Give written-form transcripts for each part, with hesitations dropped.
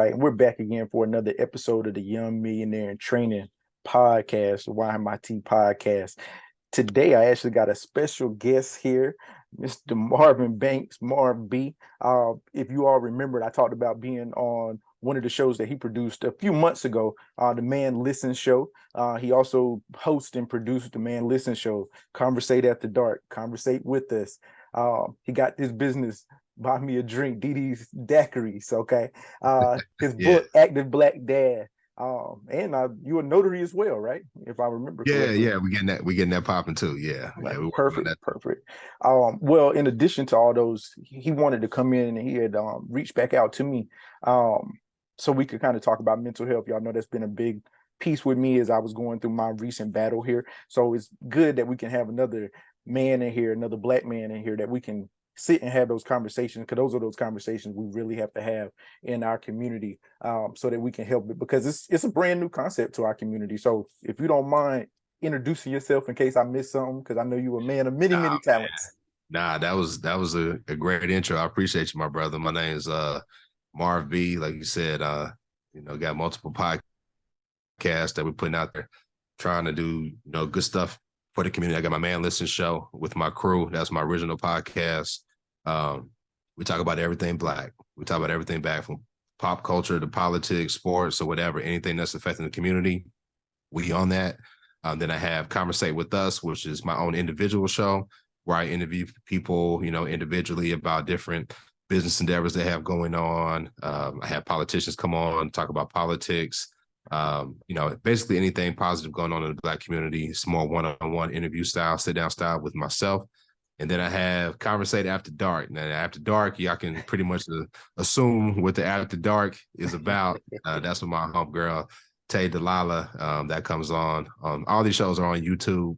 right, and we're back again for another episode of the Young Millionaire in Training podcast, the YMIT podcast. Today, I actually got a special guest here, Mr. Marvin Banks, Marv B. If you all remembered, I talked about being on one of the shows that he produced a few months ago, the Man Listen Show. He also hosts and produced the Man Listen Show, Conversate After Dark, Conversate With Us. He got this business, Buy Me a Drink, DD's Daiquiris, okay? His Yeah. book, Active Black Dad. And you're a notary as well, right? If I remember Yeah, correctly. yeah, we getting that popping too. Yeah, Right. yeah, we working on Perfect, that. perfect. Well, in addition to all those, he wanted to come in and he had reached back out to me, um, so we could kind of talk about mental health. Y'all know that's been a big piece with me as I was going through my recent battle here. So it's good that we can have another man in here, another black man in here that we can sit and have those conversations, because those are those conversations we really have to have in our community, so that we can help it, because it's a brand new concept to our community. So if you don't mind introducing yourself in case I missed something, because I know you're a man of many, Nah, many talents. that was a great intro. I appreciate you, my brother. My name is Marv B. Like you said, got multiple podcasts that we're putting out there, trying to do good stuff for the community. I got my Man Listen show with my crew. That's my original podcast. We talk about everything black. We talk about everything back from pop culture to politics, sports, or whatever, anything that's affecting the community. We on that. Then I have Conversate With Us, which is my own individual show where I interview people, individually about different business endeavors they have going on. I have politicians come on, talk about politics, basically anything positive going on in the Black community. It's more one-on-one interview style, sit-down style with myself. And then I have Conversate After Dark. Now, After Dark, y'all can pretty much assume what the After Dark is about. That's what my homegirl, Tay Delilah, that comes on. All these shows are on YouTube.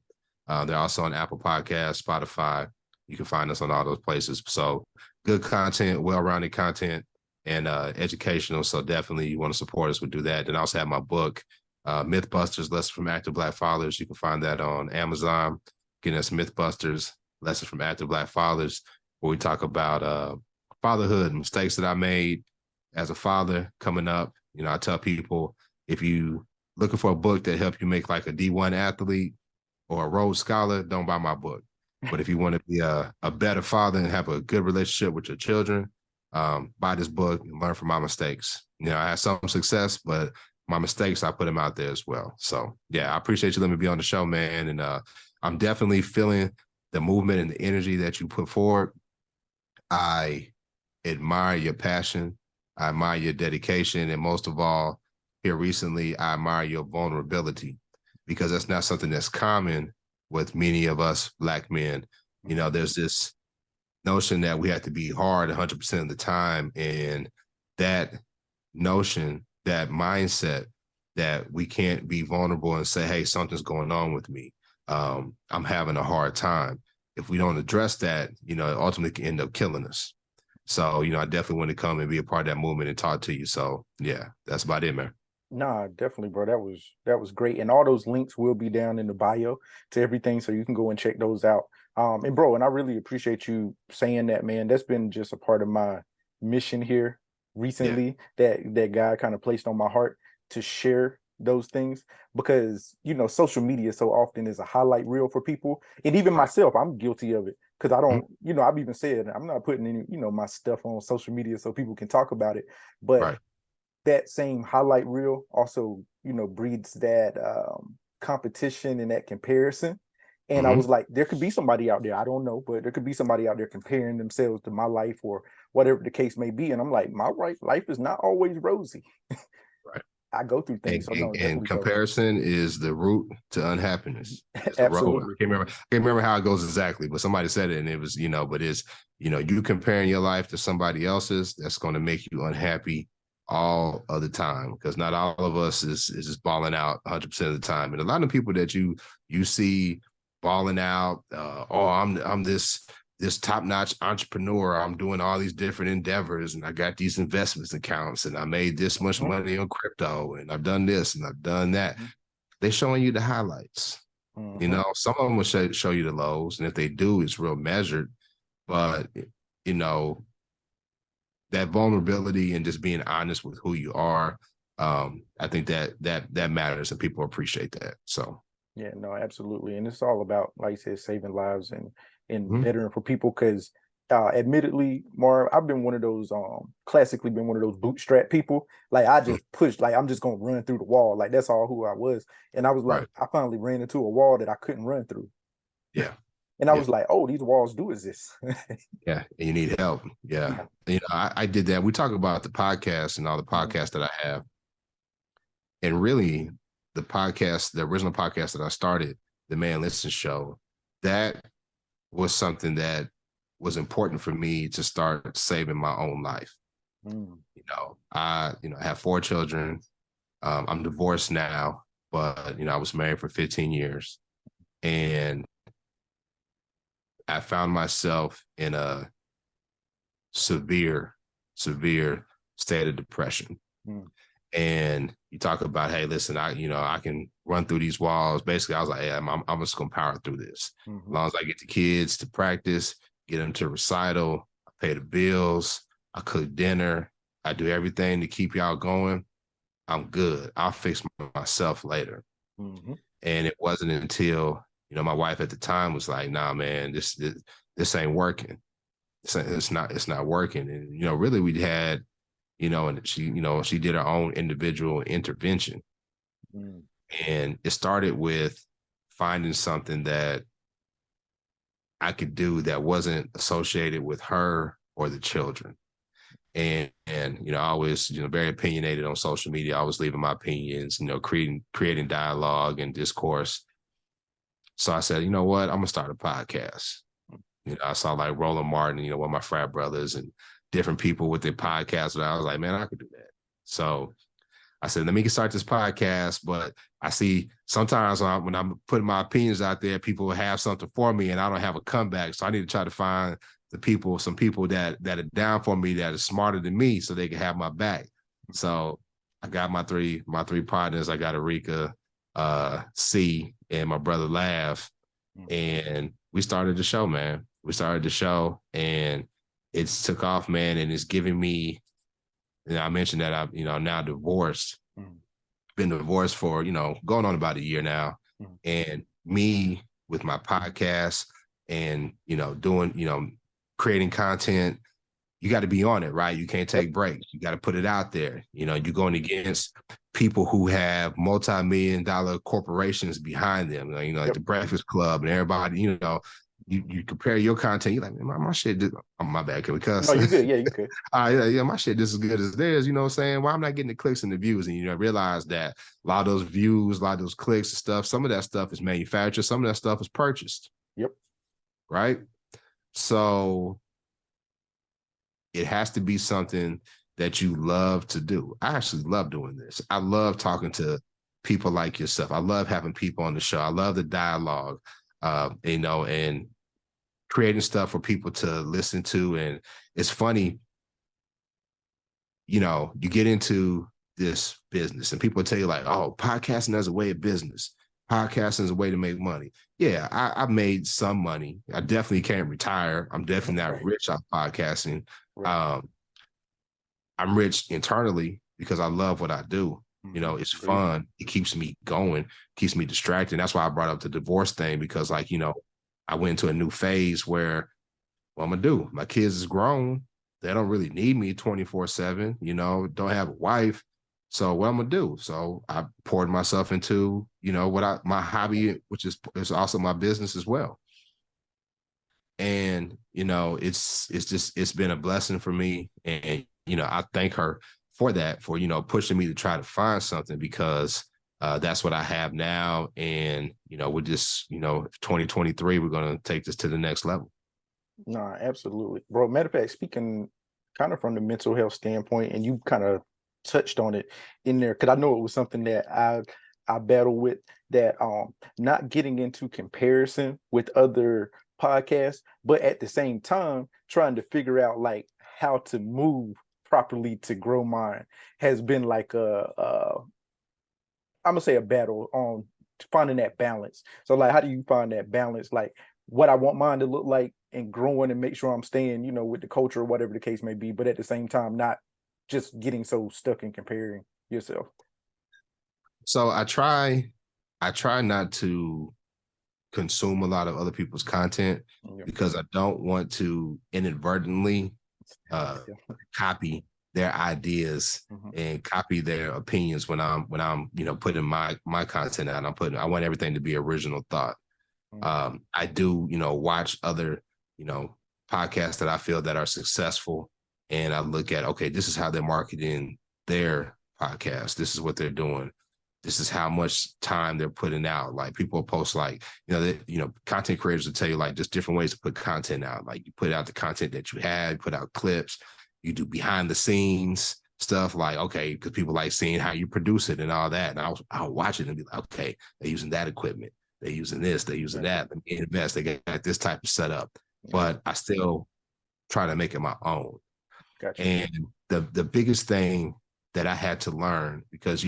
They're also on Apple Podcasts, Spotify. You can find us on all those places. So good content, well-rounded content, and educational. So definitely you want to support us, we'll do that. Then I also have my book, Mythbusters, Lessons from Active Black Fathers. You can find that on Amazon. Getting us Mythbusters, Lessons from Active Black Fathers, where we talk about fatherhood, mistakes that I made as a father coming up. I tell people, if you looking for a book that help you make like a D1 athlete or a Rhodes Scholar, don't buy my book. But if you want to be a better father and have a good relationship with your children, buy this book and learn from my mistakes. I had some success, but my mistakes, I put them out there as well. So yeah, I appreciate you letting me be on the show, man. And I'm definitely feeling the movement and the energy that you put forward. I admire your passion. I admire your dedication. And most of all, here recently, I admire your vulnerability, because that's not something that's common with many of us Black men. There's this notion that we have to be hard 100% of the time. And that notion, that mindset that we can't be vulnerable and say, hey, something's going on with me. I'm having a hard time. If we don't address that, it ultimately can end up killing us. So, I definitely want to come and be a part of that movement and talk to you. So yeah, that's about it, man. Nah, definitely, bro. That was great. And all those links will be down in the bio to everything, so you can go and check those out. And bro, and I really appreciate you saying that, man. That's been just a part of my mission here Yeah. recently, that God kind of placed on my heart to share those things, because social media so often is a highlight reel for people. And even Right. myself, I'm guilty of it, because I Mhm. don't, I've even said I'm not putting any, my stuff on social media so people can talk about it. But Right. that same highlight reel also, breeds that competition and that comparison. And I was Hmm. like, there could be somebody out there, I don't know, but there could be somebody out there comparing themselves to my life or whatever the case may be. And I'm like, my life is not always rosy. Right. I go through things. And, So and, no, and definitely so. comparison is the root to unhappiness. It's the road. Absolutely. I can't remember how it goes exactly, but somebody said it, and it was, but it's, you comparing your life to somebody else's, that's going to make you unhappy all of the time, because not all of us is just balling out 100% of the time. And a lot of people that you see balling out, I'm this top-notch entrepreneur. I'm doing all these different endeavors, and I got these investments accounts, and I made this much Mhm. money on crypto, and I've done this and I've done that. Mhm. They're showing you the highlights. Mhm. Some of them will show you the lows, and if they do, it's real measured. But you know, that vulnerability and just being honest with who you are, I think that matters and people appreciate that. So Yeah, no, absolutely. And it's all about, like you said, saving lives and mhm. bettering for people. Because admittedly, Marv, I've been one of those classically been one of those bootstrap people. Like I Mm, just pushed, like I'm just gonna run through the wall. Like that's all who I was. And I was like, right. I finally ran into a wall that I couldn't run through. Yeah. And I Yeah. was like, oh, these walls do exist. Yeah. And you need help. Yeah. Yeah. I did that. We talk about the podcast and all the Mhm. podcasts that I have. And really, the original podcast that I started, the Man Listen Show, that was something that was important for me to start saving my own life. Mm. I have 4 children. I'm divorced now, but I was married for 15 years, and I found myself in a severe, severe state of depression. Mm. And you talk about, hey, listen, I can run through these walls. Basically, I was like, hey, I'm just gonna power through this. As Mhm. long as I get the kids to practice, get them to recital, I pay the bills, I cook dinner, I do everything to keep y'all going. I'm good. I'll fix myself later. Mhm. And it wasn't until my wife at the time was like, nah, man, this ain't working. It's not working. And really we had and she did her own individual intervention. Mm. And it started with finding something that I could do that wasn't associated with her or the children. And I was very opinionated on social media, always leaving my opinions, creating dialogue and discourse. So I said, you know what, I'm gonna start a podcast. I saw like Roland Martin, one of my frat brothers, and different people with their podcasts. And I was like, man, I could do that. So I said, let me start this podcast. But I see sometimes when I'm putting my opinions out there, people have something for me and I don't have a comeback. So I need to try to find some people that are down for me, that are smarter than me, so they can have my back. So I got my three partners. I got Erika, C, and my brother Lav. Mm. And we started the show, man. We started the show and it's took off, man. And it's giving me, I mentioned that I'm now divorced, Mm. been divorced for, going on about a year now. Mm. And me with my podcast and, doing, creating content, you got to be on it, right? You can't Yep. take breaks. You got to put it out there. You're going against people who have multi-million-dollar corporations behind them, like Yep. the Breakfast Club and everybody, you compare your content, you're like, man, my shit, oh, my bad, can we No, cuss? you good. Yeah, you good. Yeah, my shit just as good as theirs, you know what I'm saying? Why I'm not getting the clicks and the views? And realize that a lot of those views, a lot of those clicks and stuff, some of that stuff is manufactured, some of that stuff is purchased, Yep. right? So it has to be something that you love to do. I actually love doing this. I love talking to people like yourself. I love having people on the show. I love the dialogue, and creating stuff for people to listen to. And it's funny, you get into this business and people tell you like, oh, podcasting is a way of business. Podcasting is a way to make money. Yeah, I've made some money. I definitely can't retire. I'm definitely not Right. rich off podcasting. Right. Um, I'm rich internally because I love what I do. Mm-hmm. It's Agreed. fun. It keeps me going, keeps me distracted. And that's why I brought up the divorce thing, because I went into a new phase where what I'm gonna do? My kids is grown. They don't really need me 24/7, don't have a wife. So what I'm gonna do? So I poured myself into, my hobby, which is also my business as well. And it's been a blessing for me. And I thank her for that, for pushing me to try to find something, because that's what I have now. And we're just 2023, we're gonna take this to the next level. No, absolutely, bro. Matter of fact, speaking kind of from the mental health standpoint, and you kind of touched on it in there, because I know it was something that I battle with, that not getting into comparison with other podcasts, but at the same time trying to figure out like how to move properly to grow mine has been like I'm gonna say a battle on finding that balance. So like, how do you find that balance? Like what I want mine to look like and growing and make sure I'm staying, you know, with the culture or whatever the case may be, but at the same time, not just getting so stuck in comparing yourself. So I try not to consume a lot of other people's content Yeah. because I don't want to inadvertently Yeah. copy their ideas Mhm. and copy their opinions when I'm putting my content out. I want everything to be original thought. Mhm. I do watch other podcasts that I feel that are successful, and I look at, okay, this is how they're marketing their podcast. This is what they're doing. This is how much time they're putting out. Like people post like, content creators will tell you like just different ways to put content out. Like you put out the content that you had, you put out clips, you do behind the scenes stuff like, okay, because people like seeing how you produce it and all that. And I'll watch it and be like, okay, they're using that equipment. They're using this, they're using Gotcha. that. Let me invest. They got this type of setup. Yeah. But I still try to make it my own. Gotcha. And the biggest thing that I had to learn, because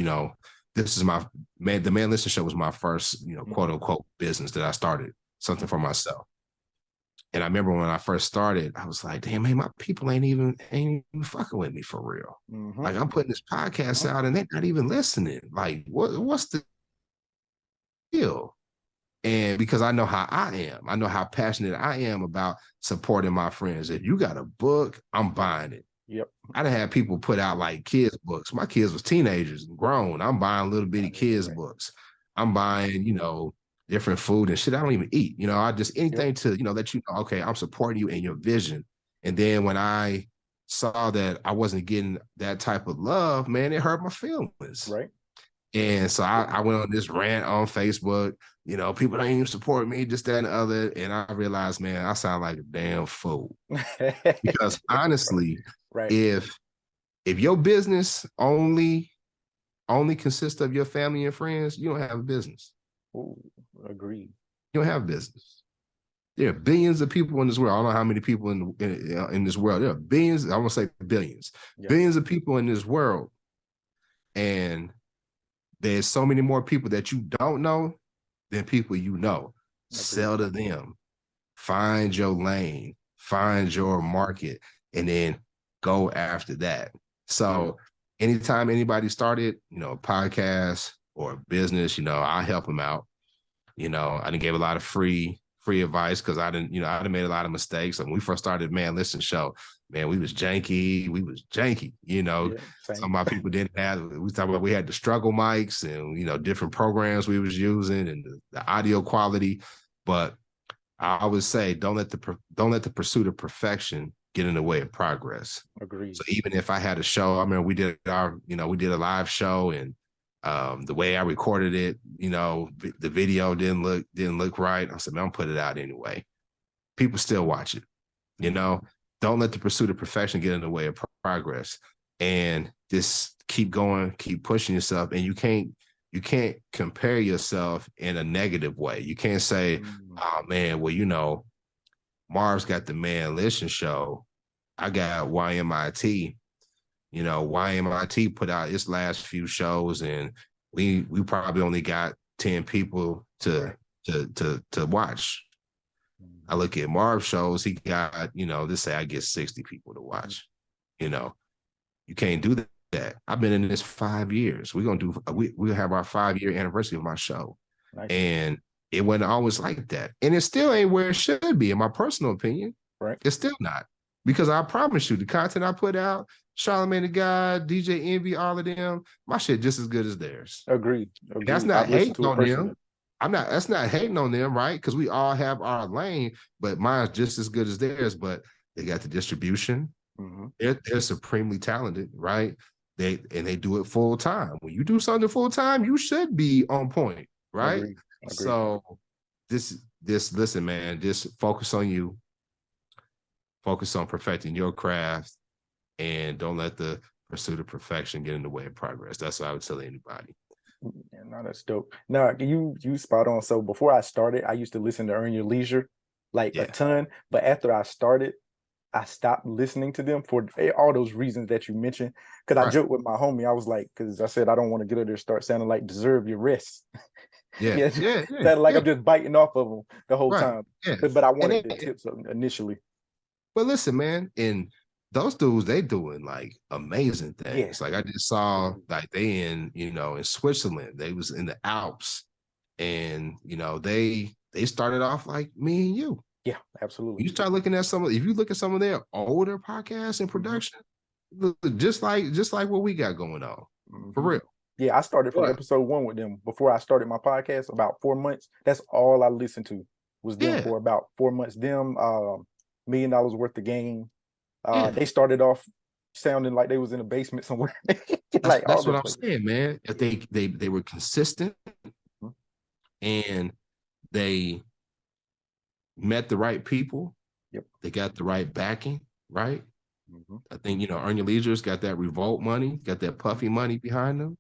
this is the Man Listen Show was my first, quote unquote business that I started, something for myself. And I remember when I first started, I was like, damn, man, my people ain't even fucking with me for real. Mm-hmm. Like I'm putting this podcast out and they're not even listening. Like, what's the deal? And because I know how I am, I know how passionate I am about supporting my friends. If you got a book, I'm buying it. Yep. I done had people put out like kids' books. My kids was teenagers and grown. I'm buying little bitty kids' books. I'm buying, different food and shit I don't even eat. I just anything to, let you know, okay, I'm supporting you in your vision. And then when I saw that I wasn't getting that type of love, man, it hurt my feelings. Right. And so I went on this rant on Facebook. People don't even support me, just that and the other. And I realized, man, I sound like a damn fool. Because honestly, Right. if your business only consists of your family and friends, you don't have a business. Ooh, agreed. You don't have business. There are billions of people in this world. I don't know how many people in this world. There are billions. I won't say billions. Yeah. Billions of people in this world, and there's so many more people that you don't know than people you know. Agreed. Sell to them. Find your lane. Find your market, and then go after that. So anytime anybody started, a podcast or a business, I help them out. I didn't give a lot of free advice because I didn't made a lot of mistakes. When we first started Man Listen Show, man, we was janky. Some of my people didn't have, we talked about, we had the struggle mics and, different programs we was using and the audio quality. But I would say, don't let the pursuit of perfection get in the way of progress. Agreed. So even if I had a show, I remember we did a live show, and the way I recorded it, the video didn't look right. I said, man, I'm put it out anyway. People still watch it. Don't let the pursuit of perfection get in the way of progress, and just keep going, keep pushing yourself. And you can't compare yourself in a negative way. You can't say, oh man, well, Marv's got the Man Listen Show. I got YMIT. YMIT put out its last few shows, and we probably only got 10 people to watch. I look at Marv's shows, he got, let's say I get 60 people to watch. You can't do that. I've been in this 5 years. We'll have our 5-year anniversary of my show. Nice. And it wasn't always like that. And it still ain't where it should be, in my personal opinion. Right. It's still not. Because I promise you, the content I put out, Charlamagne the God, DJ Envy, all of them, my shit just as good as theirs. Agreed. That's not hating on them. That's not hating on them, right? Because we all have our lane, but mine's just as good as theirs. But they got the distribution. Mm-hmm. They're supremely talented, right? They do it full time. When you do something full time, you should be on point, right? Agreed. So listen, man, just focus on you. Focus on perfecting your craft, and don't let the pursuit of perfection get in the way of progress. That's what I would tell anybody. Yeah, no, that's dope. No, you spot on. So before I started, I used to listen to Earn Your Leisure a ton. But after I started, I stopped listening to them for all those reasons that you mentioned. Because I joked with my homie, I was like, because I said I don't want to get up there and start sounding like Deserve Your Rest. Yeah, Yeah, yeah, yeah, sounded like yeah. I'm just biting off of them the whole Right. time. Yeah. But I And wanted the then, tips initially. but listen, man, and those dudes, they doing like amazing Yeah. things. Like I just saw like they in, in Switzerland. They was in the Alps. And they started off like me and you. Yeah, absolutely. You start looking at if you look at some of their older podcasts and production, look just like what we got going on. For real. Yeah, I started from But episode 1 with them before I started my podcast. About 4 months. That's all I listened to was them yeah, for about 4 months. Them, $1 million worth of game. yeah. They started off sounding like they was in a basement somewhere, That's like all that's what the I'm places. saying, man. If Yeah. they were consistent Mhm. and they met the right people, Yep. they got the right backing, right? Mm-hmm. I think Earn Your Leisure's got that revolt money, got that puffy money behind them.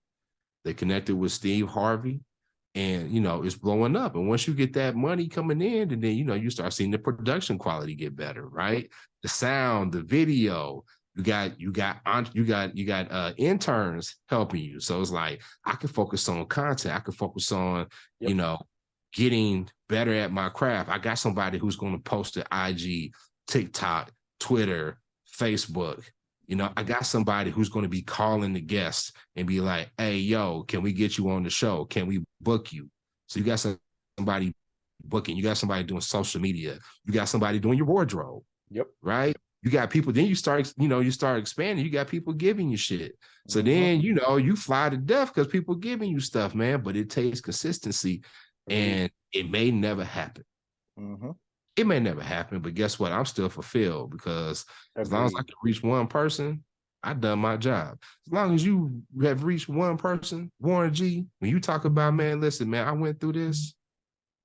They connected with Steve Harvey, and it's blowing up. And once you get that money coming in, and then you start seeing the production quality get better, Yep. right? The sound, the video. You got interns helping you, so it's like I can focus on content. I can focus on Yep. getting better at my craft. I got somebody who's going to post to IG, TikTok, Twitter, Facebook. I got somebody who's going to be calling the guests and be like, hey, yo, can we get you on the show? Can we book you? So you got somebody booking, you got somebody doing social media, you got somebody doing your wardrobe, Yep. right? You got people, then you start expanding, you got people giving you shit. So Mm-hmm. then, you fly to death because people giving you stuff, man, but it takes consistency and it may never happen. Mm-hmm. It may never happen, but guess what? I'm still fulfilled because as long as I Agreed. can reach one person, I've done my job. As long as you have reached one person, Warren G, when you talk about, man, listen, man, I went through this.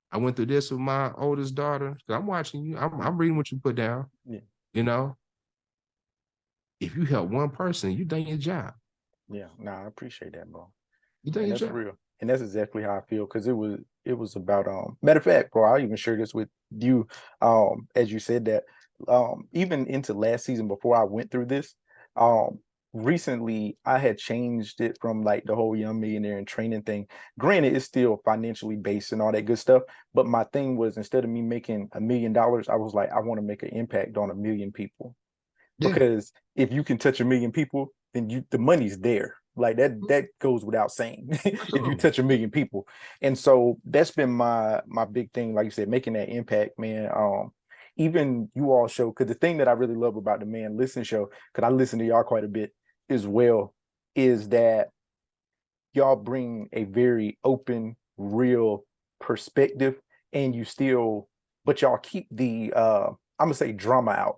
I went through this with my oldest daughter. I'm watching you. I'm reading what you put down. Yeah. You know, if you help one person, you done your job. Yeah. Nah, I appreciate that, bro. You done And your that's job. real. And that's exactly how I feel because it was about matter of fact, bro, I'll even share this with you. As you said that, even into last season before I went through this, um recently I had changed it from like the whole young millionaire and training thing. Granted, it's still financially based and all that good stuff, but my thing was instead of me making $1 million, I was like, I want to make an impact on 1 million people. Yeah, Because if you can touch 1 million people, then the money's there. Like that goes without saying. If you absolutely. touch 1 million people. And so that's been my big thing, like you said, making that impact, man. Even you all show, because the thing that I really love about the Man Listen show, because I listen to y'all quite a bit as well, is that y'all bring a very open, real perspective, and but y'all keep the I'm gonna say drama out.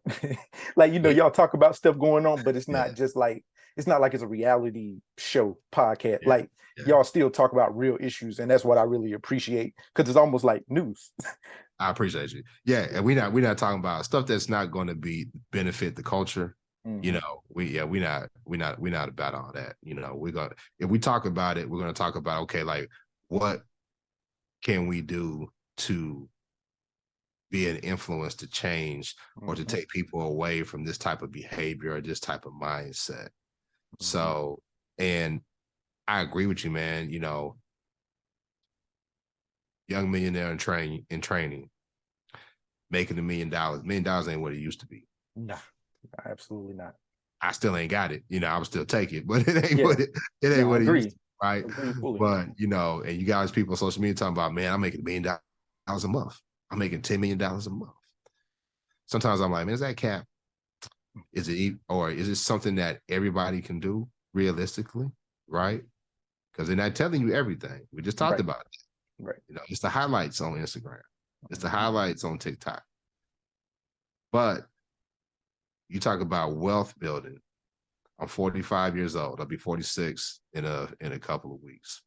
Like, Yeah, y'all talk about stuff going on, but it's yeah, not just like it's not like it's a reality show podcast. yeah, Like, yeah. y'all still talk about real issues, and that's what I really appreciate because it's almost like news. I appreciate you. Yeah, and we're not talking about stuff that's not going to be benefit the culture. Mm-hmm. We're not about all that. We're gonna if we talk about it, we're gonna talk about okay, like what can we do to be an influence to change or to Mm-hmm. take people away from this type of behavior or this type of mindset. Mm-hmm. So, and I agree with you, man. Young millionaire in training, making $1 million. $1 million ain't what it used to be. Nah, absolutely not. I still ain't got it. I would still take it, but it ain't Yeah, what it ain't yeah, I what it used agree. to be, right? Agree fully. But and you guys, people on social media talking about, man, I'm making $1 million a month. I'm making $10 million a month. Sometimes I'm like, man, is that cap? Is it something that everybody can do realistically, right? Because they're not telling you everything. We just talked Right, about it. right. It's the highlights on Instagram. It's the Mm-hmm. highlights on TikTok. But you talk about wealth building. I'm 45 years old. I'll be 46 in a couple of weeks.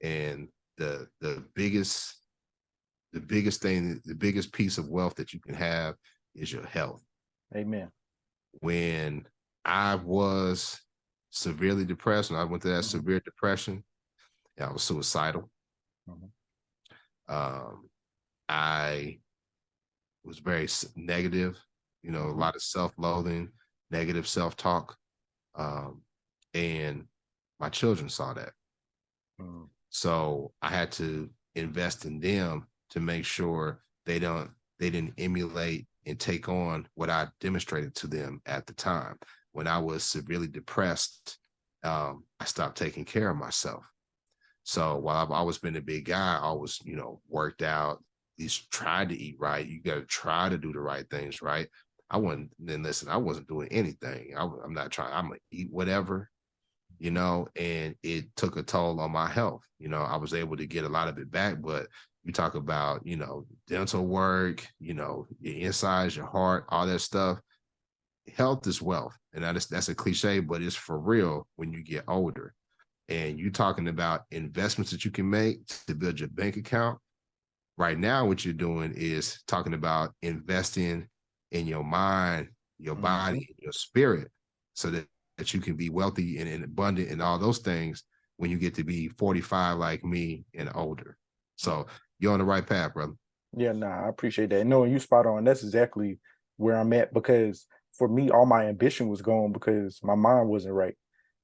And the biggest piece of wealth that you can have is your health. Amen. When I was severely depressed, when I went through that Mm-hmm. severe depression, I was suicidal. Mm-hmm. Um, I was very negative, a Mm-hmm. lot of self-loathing, negative self-talk. And my children saw that. Mm-hmm. So I had to invest in them to make sure they didn't emulate and take on what I demonstrated to them at the time. When I was severely depressed, I stopped taking care of myself. So while I've always been a big guy, I always, worked out, at least tried to eat right. You got to try to do the right things, right? I wasn't doing anything. I'm not trying, I'm going to eat whatever, and it took a toll on my health. I was able to get a lot of it back, but you talk about, dental work, your insides, your heart, all that stuff. Health is wealth. And that's a cliche, but it's for real when you get older. And you talking about investments that you can make to build your bank account. Right now, what you're doing is talking about investing in your mind, your body, Mhm. your spirit, so that you can be wealthy and abundant and all those things when you get to be 45 like me and older. So you're on the right path, brother. Yeah, nah, I appreciate that. No, you spot on. That's exactly where I'm at because for me, all my ambition was gone because my mind wasn't right.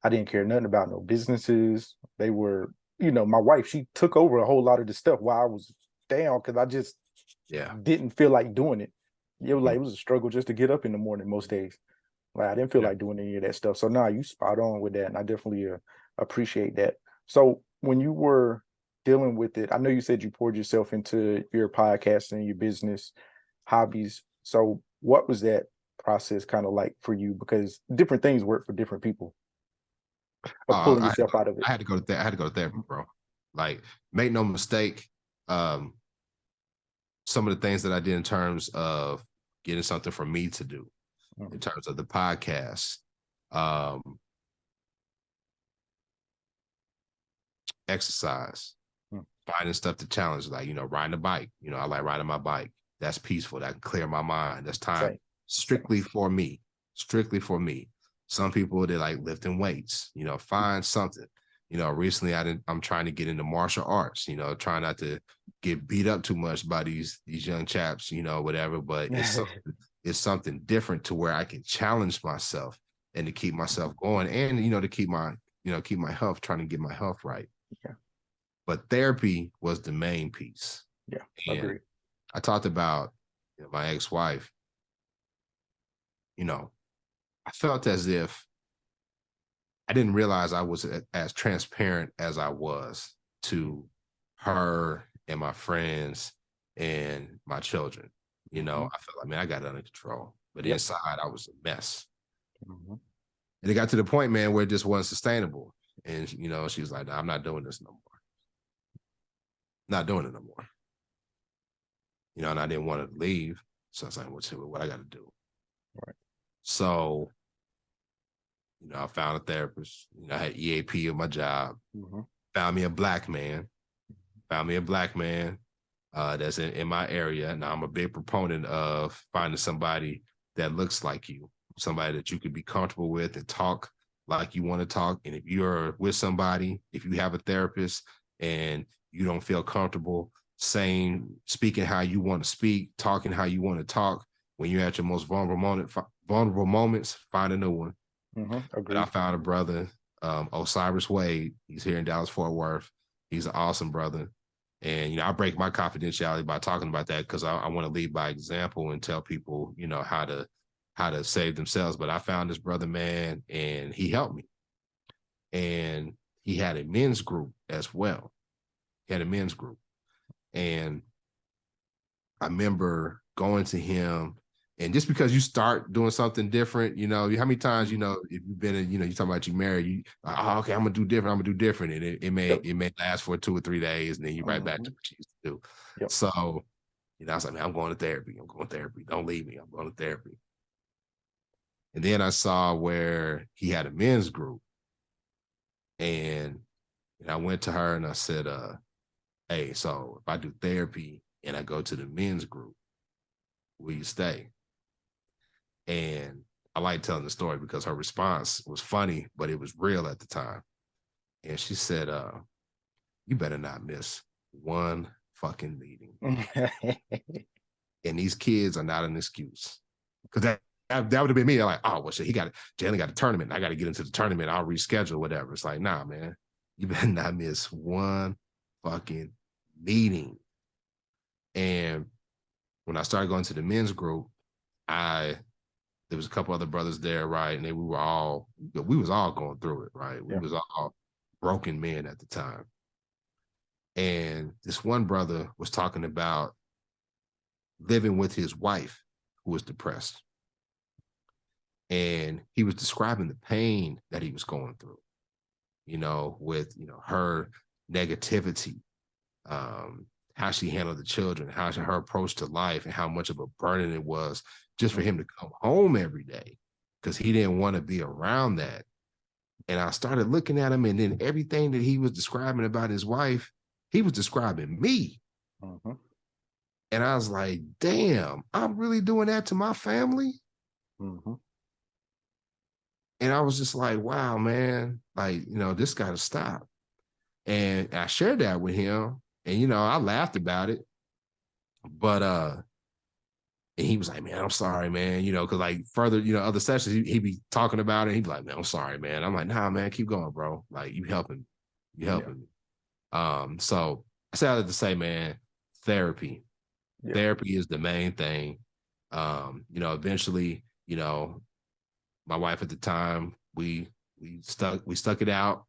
I didn't care nothing about no businesses. They were, my wife, she took over a whole lot of the stuff while I was down because I just Yeah. didn't feel like doing it. It was Mhm. like it was a struggle just to get up in the morning most days. Like I didn't feel Yeah. like doing any of that stuff. So nah, you spot on with that, and I definitely appreciate that. So when you were dealing with it, I know you said you poured yourself into your podcasting, your business, hobbies. So what was that process kind of like for you? Because different things work for different people. Of pulling yourself out of it. I had to go to I had to go to therapy, bro. Like, make no mistake. Um, some of the things that I did in terms of getting something for me to do, in Mhm. terms of the podcast, um, exercise, Mhm. finding stuff to challenge, like, riding a bike. I like riding my bike. That's peaceful. That can clear my mind. That's time Same, same. strictly for me. Strictly for me. Some people, they like lifting weights, find something. Recently I'm trying to get into martial arts, trying not to get beat up too much by these young chaps, whatever, but it's something different to where I can challenge myself and to keep myself going and to keep my health, trying to get my health right. Yeah, But therapy was the main piece. yeah, And agreed. I talked about my ex-wife. I felt as if I didn't realize I was as transparent as I was to her and my friends and my children. Mhm. I felt like, man, I got it under control. But Yep. inside, I was a mess. Mhm. And it got to the point, man, where it just wasn't sustainable. And, she was like, nah, I'm not doing this no more. Not doing it no more. And I didn't want to leave. So I was like, what I got to do? Right. So, I found a therapist. I had EAP at my job. Mhm. Found me a black man. Found me a black man that's in my area. Now, I'm a big proponent of finding somebody that looks like you, somebody that you could be comfortable with and talk like you want to talk. And if you're with somebody, if you have a therapist and you don't feel comfortable speaking how you want to speak, talking how you want to talk, when you're at your most vulnerable moments, find a new one. Mhm. But I Agreed. found a brother, Osiris Wade. He's here in Dallas, Fort Worth. He's an awesome brother. And, I break my confidentiality by talking about that because I want to lead by example and tell people, how to save themselves. But I found this brother, man, and he helped me. And he had a men's group as well. He had a men's group. And I remember going to him, and just because you start doing something different, how many times, Mhm. if you've been in, you talking about you married, you like, oh, okay, I'm gonna do different, and it may Yep. it may last for 2 or 3 days, and then you right back to Mhm. what you used to do. Yep. So, I was like, man, I'm going to therapy. I'm going to therapy. Don't leave me. I'm going to therapy. And then I saw where he had a men's group, and I went to her and I said, hey, so if I do therapy and I go to the men's group, will you stay? And I like telling the story because her response was funny, but it was real at the time. And she said, you better not miss one fucking meeting. And these kids are not an excuse. Because that would have been me. Like, oh, well, shit, Jalen got a tournament. I got to get into the tournament. I'll reschedule, whatever. It's like, nah, man. You better not miss one fucking meeting. And when I started going to the men's group, there was a couple other brothers there, right? And then we was all going through it, right? We Yeah. was all broken men at the time. And this one brother was talking about living with his wife who was depressed. And he was describing the pain that he was going through, with, her negativity, how she handled the children, how her approach to life, and how much of a burden it was just for him to come home every day because he didn't want to be around that. And I started looking at him, and then everything that he was describing about his wife, he was describing me. Mm-hmm. And I was like, damn, I'm really doing that to my family. Mm-hmm. And I was just like, wow, man, like, this got to stop. And I shared that with him. And, I laughed about it. But and he was like, man, I'm sorry, man, because like further, other sessions, he'd be talking about it. He'd be like, man, I'm sorry, man. I'm like, nah, man, keep going, bro. Like, you helping me. So I said to say, man, therapy. Yeah. Therapy is the main thing. Eventually, my wife at the time, we stuck it out.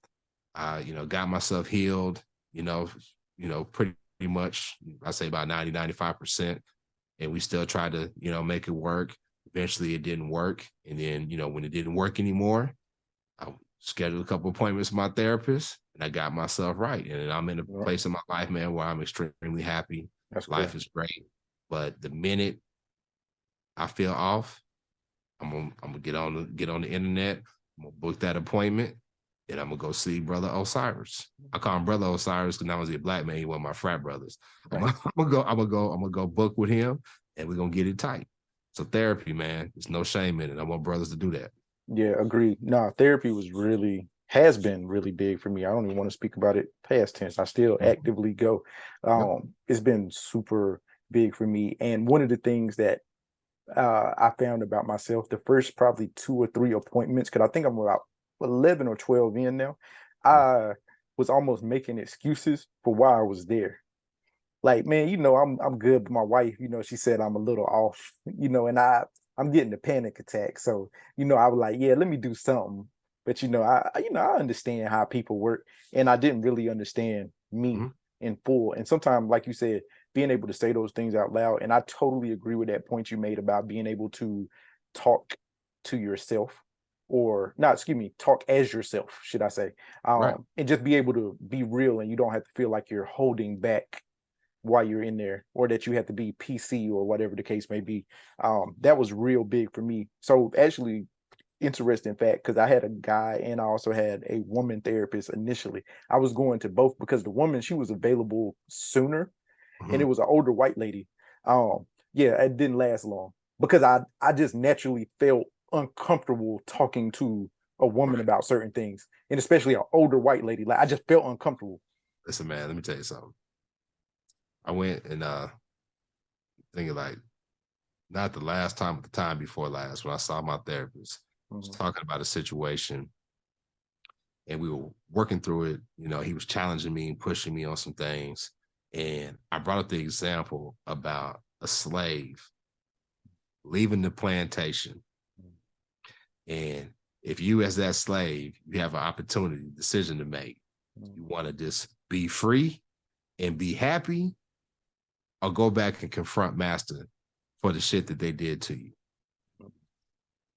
I, got myself healed, pretty much, I say about 90-95%. And we still tried to, make it work. Eventually it didn't work. And then, when it didn't work anymore, I scheduled a couple appointments with my therapist and I got myself right. And I'm in a place in my life, man, where I'm extremely happy. That's Life cool. is great. But the minute I feel off, I'm gonna get on the internet, I'm gonna book that appointment, and I'm gonna go see Brother Osiris. I call him Brother Osiris because now he's a black man, he one of my frat brothers. Right. I'm gonna go book with him and we're gonna get it tight. So therapy, man, there's no shame in it. I want brothers to do that. Yeah, agreed. No, therapy has been really big for me. I don't even want to speak about it past tense. I still actively go. Yep. It's been super big for me. And one of the things that I found about myself, the first probably 2 or 3 appointments, because I think I'm about 11 or 12 in now, I was almost making excuses for why I was there. Like, man, I'm good, but my wife, she said I'm a little off, and I'm getting a panic attack. So, I was like, yeah, let me do something. But I understand how people work, and I didn't really understand me Mhm. in full. And sometimes, like you said, being able to say those things out loud, and I totally agree with that point you made about being able to talk to yourself, or not, excuse me, talk as yourself, should I say, Right. and just be able to be real, and you don't have to feel like you're holding back while you're in there, or that you have to be PC or whatever the case may be. That was real big for me. So actually, interesting fact, because I had a guy and I also had a woman therapist initially. I was going to both because the woman, she was available sooner, and it Mhm. was an older white lady. Yeah, it didn't last long because I just naturally felt uncomfortable talking to a woman Right. about certain things, and especially an older white lady. Like, I just felt uncomfortable. Listen, man, let me tell you something. I went and thinking like not the last time, but the time before last when I saw my therapist. I was Mhm. talking about a situation and we were working through it. He was challenging me and pushing me on some things. And I brought up the example about a slave leaving the plantation. And if you, as that slave, you have an opportunity, decision to make, you want to just be free and be happy, or go back and confront master for the shit that they did to you.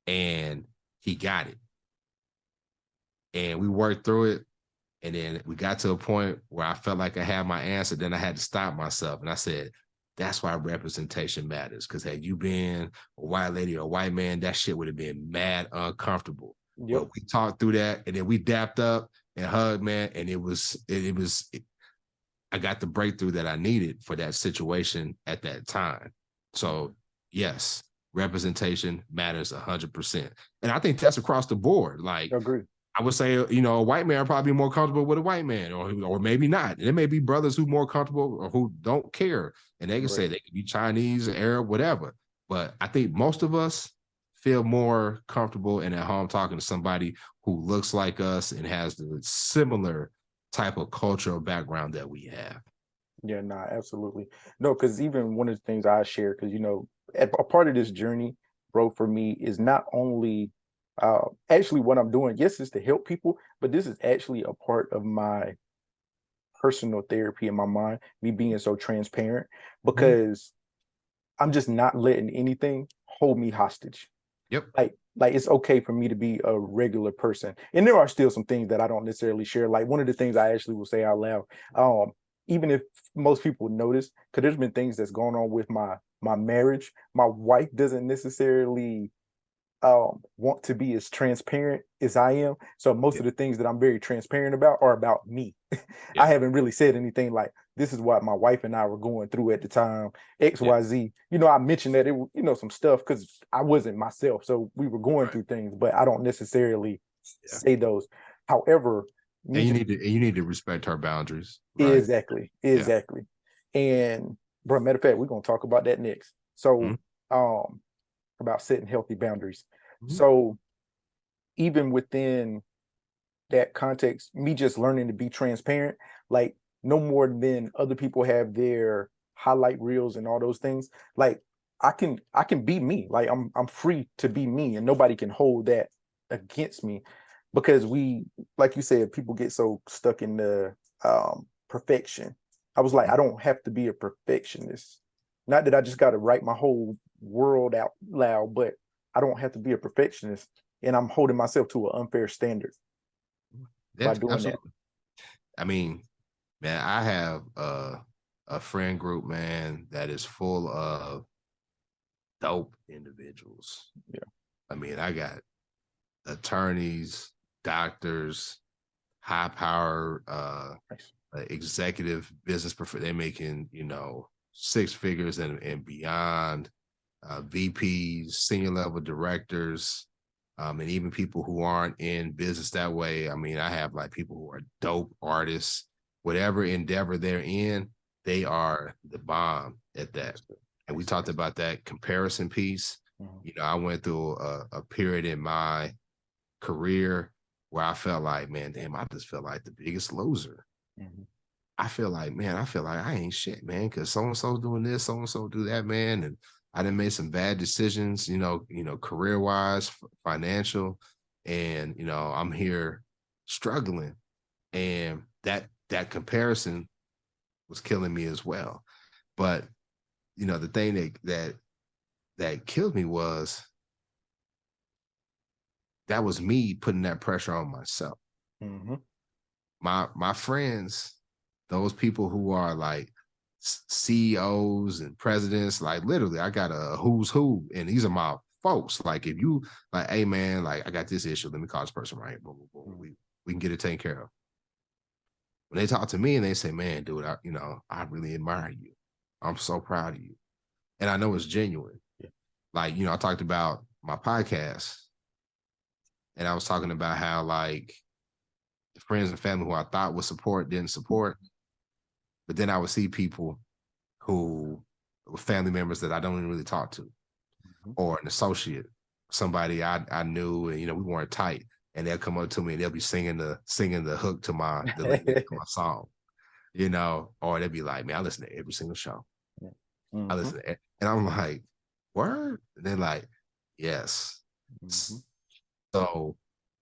And he got it. And we worked through it. And then we got to a point where I felt like I had my answer. Then I had to stop myself. And I said, that's why representation matters. Because had you been a white lady or a white man, that shit would have been mad uncomfortable. Yep. But we talked through that and then we dapped up and hugged, man. And I got the breakthrough that I needed for that situation at that time. So, yes, representation matters 100%. And I think that's across the board. Like, Agree. I would say, a white man probably more comfortable with a white man, or maybe not. There may be brothers who more comfortable or who don't care, and they can Right. say they can be Chinese, Arab, whatever. But I think most of us feel more comfortable and at home talking to somebody who looks like us and has the similar type of cultural background that we have. Yeah, nah, absolutely. No, because even one of the things I share, because a part of this journey, bro, for me is not only actually what I'm doing. Yes, is to help people, but this is actually a part of my personal therapy in my mind. Me being so transparent Mhm. because I'm just not letting anything hold me hostage. Yep. Like it's okay for me to be a regular person, and there are still some things that I don't necessarily share. Like one of the things I actually will say out loud, um, even if most people notice, because there's been things that's going on with my marriage. My wife doesn't necessarily want to be as transparent as I am. So most Yeah. of the things that I'm very transparent about are about me. I Yeah. haven't really said anything like this is what my wife and I were going through at the time, Yeah. XYZ. I mentioned that some stuff because I wasn't myself. So we were going Right. through things, but I don't necessarily Yeah. say those. However, me And just you need to respect her boundaries. Right. exactly, Yeah. exactly. And bro, matter of fact, we're gonna talk about that next. Mhm. So about setting healthy boundaries. Mhm. So even within that context, me just learning to be transparent, like no more than other people have their highlight reels and all those things. Like I can be me. Like I'm free to be me, and nobody can hold that against me because like you said, people get so stuck in the perfection. I was like, I don't have to be a perfectionist. Not that I just got to write my whole world out loud, but I don't have to be a perfectionist, and I'm holding myself to an unfair standard by Yes, doing that. absolutely. I mean, man, I have a friend group, man, that is full of dope individuals. Yeah. I mean, I got attorneys, doctors, high power Nice. executive business they're making, six figures and beyond, VPs, senior level directors, and even people who aren't in business that way. I mean, I have like people who are dope artists, whatever endeavor they're in, they are the bomb at that. And we Nice. talked about that comparison piece. Mhm. I went through a period in my career where I felt like, man, damn, I just felt like the biggest loser. Mhm. I feel like I ain't shit, man, because so and so's doing this, so and so do that, man, and I done made some bad decisions, career wise, financial, and I'm here struggling, and that comparison was killing me as well. But the thing that killed me was that was me putting that pressure on myself. Mhm. My friends, those people who are like CEOs and presidents, like literally, I got a who's who, and these are my folks. Like, if you like, hey man, like I got this issue, let me call this person right. Boom, boom, boom. Mhm. We can get it taken care of. When they talk to me and they say, man, dude, I really admire you. I'm so proud of you. And I know it's genuine. Yeah. Like, I talked about my podcast and I was talking about how like the friends and family who I thought would support didn't support. But then I would see people who were family members that I don't even really talk to, Mhm. or an associate, somebody I knew, and we weren't tight, and they'll come up to me and they'll be singing the hook to the lyrics to my song, or they'll be like, man, I listen to every single show. Yeah. I Mhm. listen to and I'm like, word? And they're like, yes. Mhm. So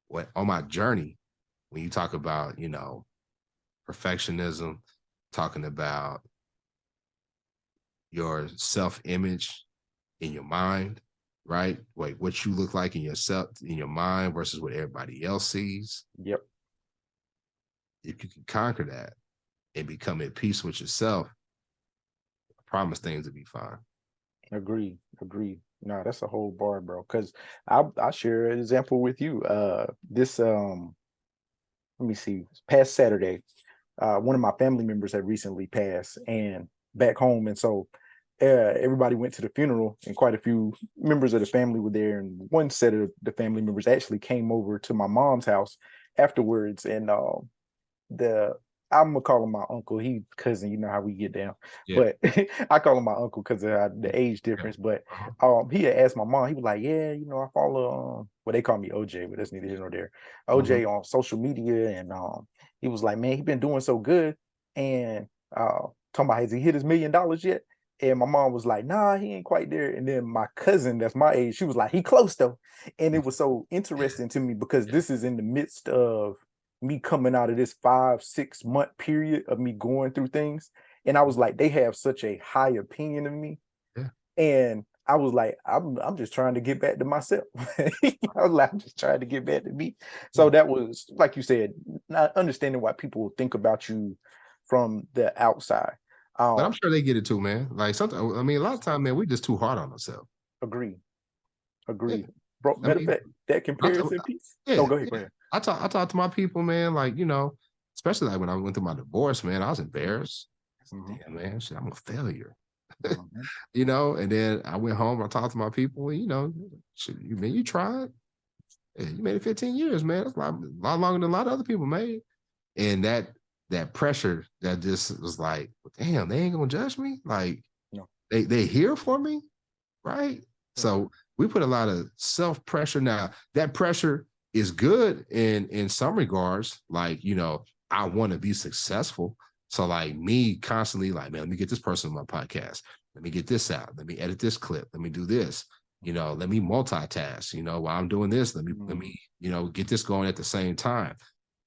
what on my journey, when you talk about, perfectionism, talking about your self-image in your mind, right? Like what you look like in yourself in your mind versus what everybody else sees. Yep. If you can conquer that and become at peace with yourself, I promise things will be fine. Agree. Agree. No, that's a whole bar, bro. Because I share an example with you. This let me see. Past Saturday, one of my family members had recently passed, and back home, and so everybody went to the funeral, and quite a few members of the family were there. And one set of the family members actually came over to my mom's house afterwards, and the I'm gonna call him my uncle. He cousin, you know how we get down, Yeah. but I call him my uncle because of the age Yeah. difference. But Uh-huh. he had asked my mom. He was like, "Yeah, I follow well they call me OJ, but that's neither here nor there. Mhm. OJ on social media, and He was like, man, he been doing so good. And talking about, has he hit his $1 million yet? And my mom was like, nah, he ain't quite there. And then my cousin, that's my age, she was like, he close though. And it was so interesting to me because this is in the midst of me coming out of this 5-6 month period of me going through things. And I was like, they have such a high opinion of me. Yeah. And I was like, I'm just trying to get back to myself. I was like, I'm just trying to get back to me. So that was, like you said, not understanding why people think about you from the outside. But I'm sure they get it too, man. Like sometimes, I mean, a lot of time, man, we just too hard on ourselves. Agree. Yeah. Bro, I matter of mean, fact, that comparison piece. No, yeah, go ahead, go yeah. ahead. I talk to my people, man. Like especially like when I went through my divorce, man, I was embarrassed. I said, Mhm. damn, man, shit, I'm a failure. Mhm. And then I went home. I talked to my people. Shit, you tried. Yeah, you made it 15 years, man. That's a lot longer than a lot of other people made. And that pressure that just was like, damn, they ain't gonna judge me. Like No. they here for me, right? Yeah. So we put a lot of self pressure. Now that pressure is good in some regards. Like I want to be successful. So like me constantly like, man, let me get this person on my podcast. Let me get this out. Let me edit this clip. Let me do this. Let me multitask. While I'm doing this, let me get this going at the same time.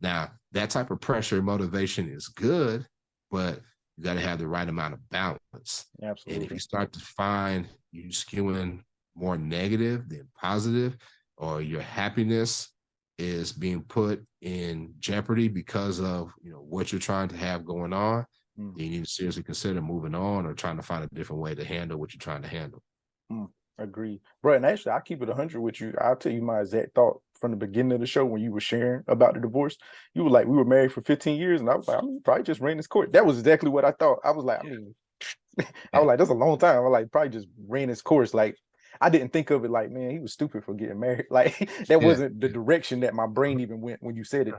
Now that type of pressure motivation is good, but you got to have the right amount of balance. And if you Absolutely. start to find you skewing more negative than positive, or your happiness is being put in jeopardy because of what you're trying to have going on, then you need to seriously consider moving on or trying to find a different way to handle what you're trying to handle. Agreed. Bro, and actually, I keep it 100 with you. I'll tell you my exact thought from the beginning of the show when you were sharing about the divorce. You were like, we were married for 15 years. And I was like, probably just ran his course. That was exactly what I thought. I was like, I was like, that's a long time. I was like, probably just ran his course. Like, I didn't think of it like, man, he was stupid for getting married. Like, that Yeah. wasn't the direction that my brain even went when you said it.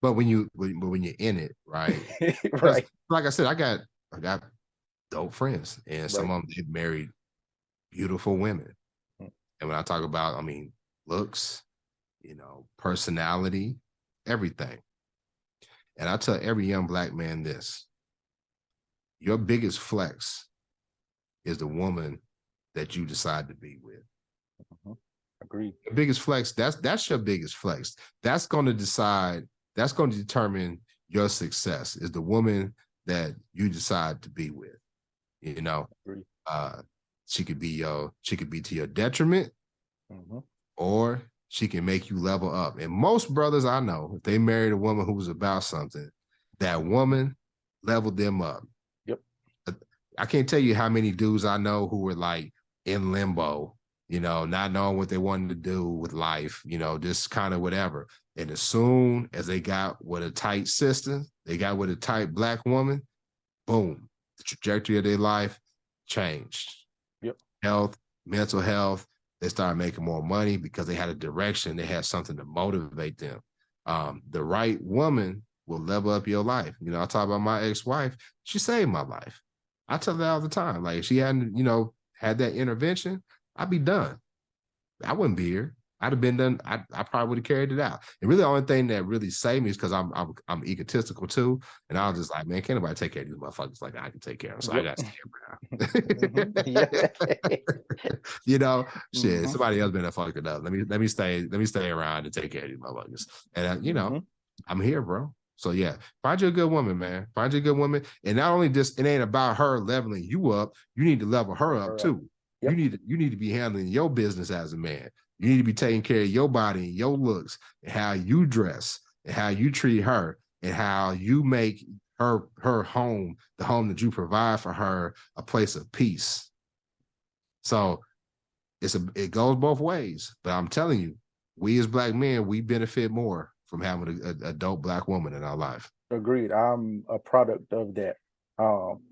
But when you're in it, right? Because Right. like I said, I got dope friends, and some Right. of them they've married beautiful women. Mm. And when I talk about, looks, personality, everything. And I tell every young Black man this: your biggest flex is the woman that you decide to be with. Mhm. Agreed. The biggest flex, that's your biggest flex. That's going to determine your success, is the woman that you decide to be with. Agreed. Uh, she could be to your detriment, Mhm. or she can make you level up. And most brothers I know, if they married a woman who was about something, that woman leveled them up. Yep. I can't tell you how many dudes I know who were like in limbo, not knowing what they wanted to do with life, just kind of whatever. And as soon as they got with a tight sister, they got with a tight Black woman, boom, the trajectory of their life changed. Yep. Health, mental health, they started making more money because they had a direction, they had something to motivate them. The right woman will level up your life. I talk about my ex-wife, she saved my life. I tell her all the time, like, if she hadn't, had that intervention, I'd be done. I wouldn't be here. I'd have been done. I probably would have carried it out. And really, the only thing that really saved me is because I'm egistical too, and I was just like, man, can't nobody take care of these motherfuckers like I can take care of them, so I Yep. got to stay around. Yeah. Shit, Mhm. somebody else been fucked it up. Let me stay around and take care of these motherfuckers. And Mhm. I'm here, bro. So yeah, find you a good woman, man. Find you a good woman, and not only just it ain't about her leveling you up. You need to level her up too. You Yep. need to be handling your business as a man. You need to be taking care of your body and your looks and how you dress and how you treat her and how you make her home, the home that you provide for her, a place of peace. So it goes both ways. But I'm telling you, we as Black men, we benefit more from having a dope Black woman in our life. Agreed. I'm a product of that. Um,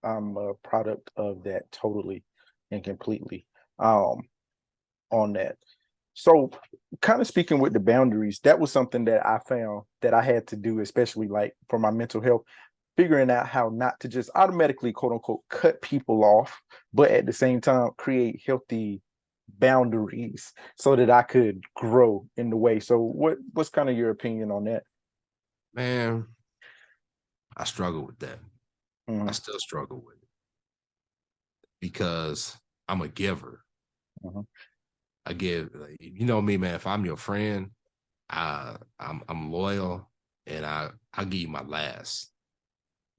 I'm a product of that totally and completely. On that. So, kind of speaking with the boundaries, that was something that I found that I had to do, especially like for my mental health, figuring out how not to just automatically, quote unquote, cut people off, but at the same time create healthy boundaries so that I could grow in the way. So, what's kind of your opinion on that? Man, I struggle with that. I Mm-hmm. still struggle with it because I'm a giver. Mm-hmm. I give, you know me, man. If I'm your friend, I'm loyal, and I give you my last.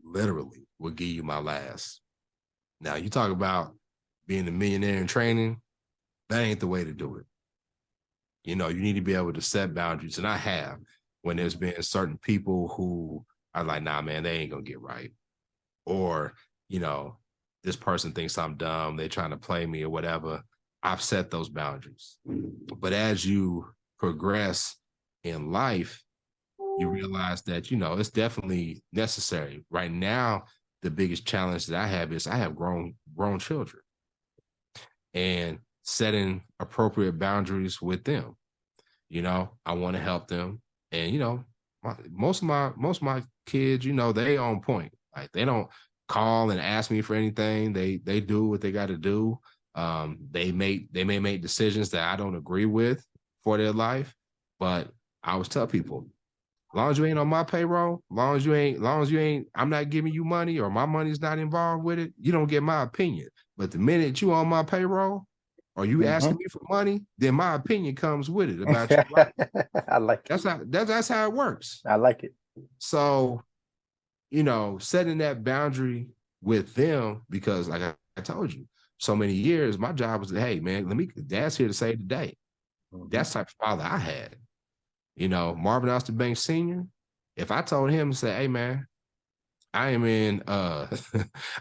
Literally, will give you my last. Now you talk about being a millionaire in training. That ain't the way to do it. You know, you need to be able to set boundaries, and I have when there's been certain people who are like, nah, man, they ain't gonna get right, or you know, this person thinks I'm dumb, they're trying to play me or whatever. I've set those boundaries. But as you progress in life, you realize that, you know, it's definitely necessary. Right now, the biggest challenge that I have is I have grown children and setting appropriate boundaries with them. You know, I want to help them. And, you know, most of my kids, you know, they on point. Like they don't call and ask me for anything. They do what they got to do. They may make decisions that I don't agree with for their life, but I always tell people, long as you ain't on my payroll, long as you ain't, I'm not giving you money or my money's not involved with it, you don't get my opinion. But the minute you on my payroll or you Mm-hmm. asking me for money, then my opinion comes with it about your life. I like it. That's how it works. I like it. So, you know, setting that boundary with them, because like I told you, so many years, my job was, hey man, dad's here to save the day. Mm-hmm. That's the type of father I had. You know, Marvin Banks Sr., if I told him to say, hey man, I am in I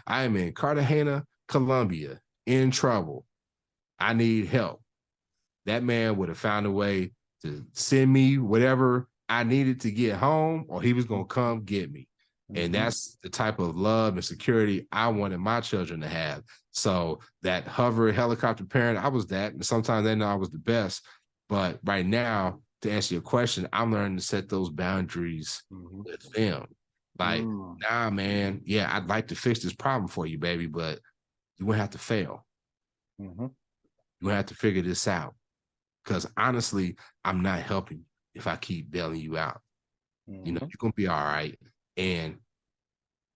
am in Cartagena, Colombia, in trouble. I need help. That man would have found a way to send me whatever I needed to get home, or he was gonna come get me. And Mm-hmm. that's the type of love and security I wanted my children to have. So that hover helicopter parent, I was that. And sometimes they know I was the best. But right now, to answer your question, I'm learning to set those boundaries Mm-hmm. with them. Like, Mm. nah, man, yeah, I'd like to fix this problem for you, baby, but you're gonna have to fail. Mm-hmm. You're gonna have to figure this out. Because honestly, I'm not helping you if I keep bailing you out. You know, Mm-hmm. you're gonna be all right. And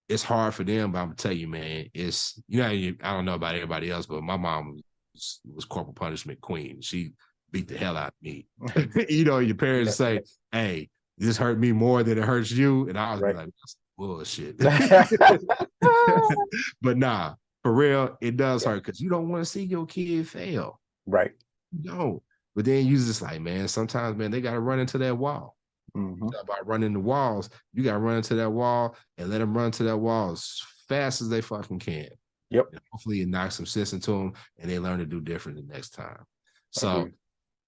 it's hard for them, but I'm gonna tell you, man, it's, you know, I don't know about everybody else, but my mom was corporal punishment queen. She beat the hell out of me. You know, your parents Yeah. say, hey, this hurt me more than it hurts you. And I was Right. like, that's bullshit. But nah, for real, it does Yeah. hurt because you don't want to see your kid fail. Right. You don't. But then you just like, man, sometimes, man, they got to run into that wall. Mm-hmm. About running the walls, you got to run into that wall and let them run to that wall as fast as they fucking can. Yep. And hopefully, it knocks some sense into them and they learn to do different the next time. So Agreed.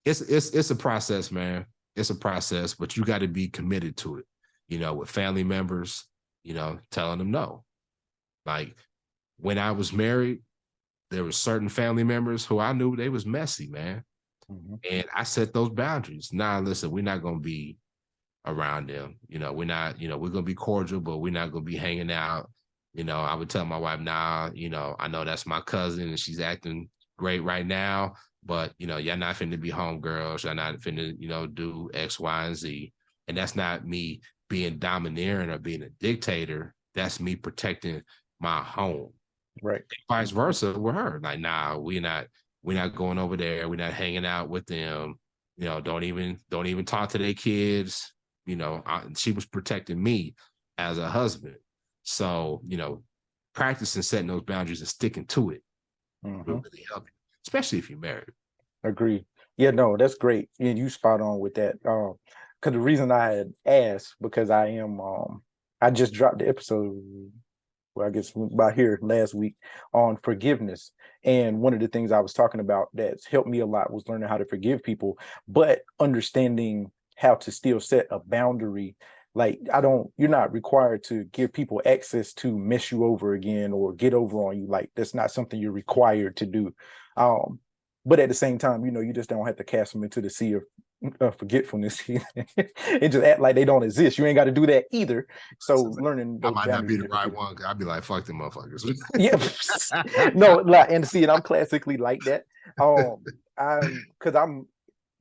it's a process, man. It's a process, but you got to be committed to it. You know, with family members, you know, telling them no. Like when I was married, there were certain family members who I knew they was messy, man. Mm-hmm. And I set those boundaries. Nah, listen, we're not gonna be around them. You know, we're not, you know, we're gonna be cordial, but we're not gonna be hanging out. You know, I would tell my wife, nah, you know, I know that's my cousin and she's acting great right now, but you know, y'all not finna be homegirls, y'all not finna, you know, do X, Y, and Z. And that's not me being domineering or being a dictator. That's me protecting my home. Right. Vice versa with her. Like, nah, we're not going over there. We're not hanging out with them. You know, don't even talk to their kids. You know, she was protecting me as a husband. So, you know, practicing setting those boundaries and sticking to it will Mm-hmm. really help you, especially if you're married. Agree. Yeah, no, that's great. And you spot on with that. Because the reason I had asked, because I just dropped the episode, well, I guess about here last week on forgiveness. And one of the things I was talking about that's helped me a lot was learning how to forgive people, but understanding how to still set a boundary. Like you're not required to give people access to mess you over again or get over on you. Like that's not something you're required to do. Um, but at the same time, you just don't have to cast them into the sea of forgetfulness and just act like they don't exist. You ain't got to do that either. So learning I those might not boundaries be with the different right people. one. I'd be like, fuck them motherfuckers. Yeah, no, like, and see, and I'm classically like that. Because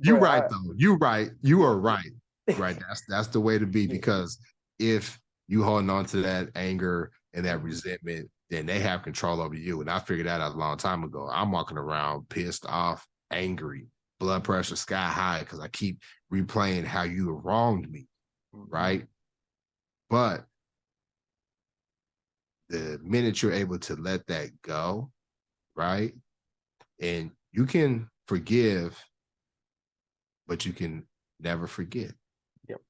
You bro, right though. You right. You yeah, are right. Right. That's the way to be, because if you holding on to that anger and that resentment, then they have control over you. And I figured that out a long time ago. I'm walking around pissed off, angry, blood pressure sky high because I keep replaying how you wronged me, right? But the minute you're able to let that go, right? And you can forgive, but you can never forget. Yep.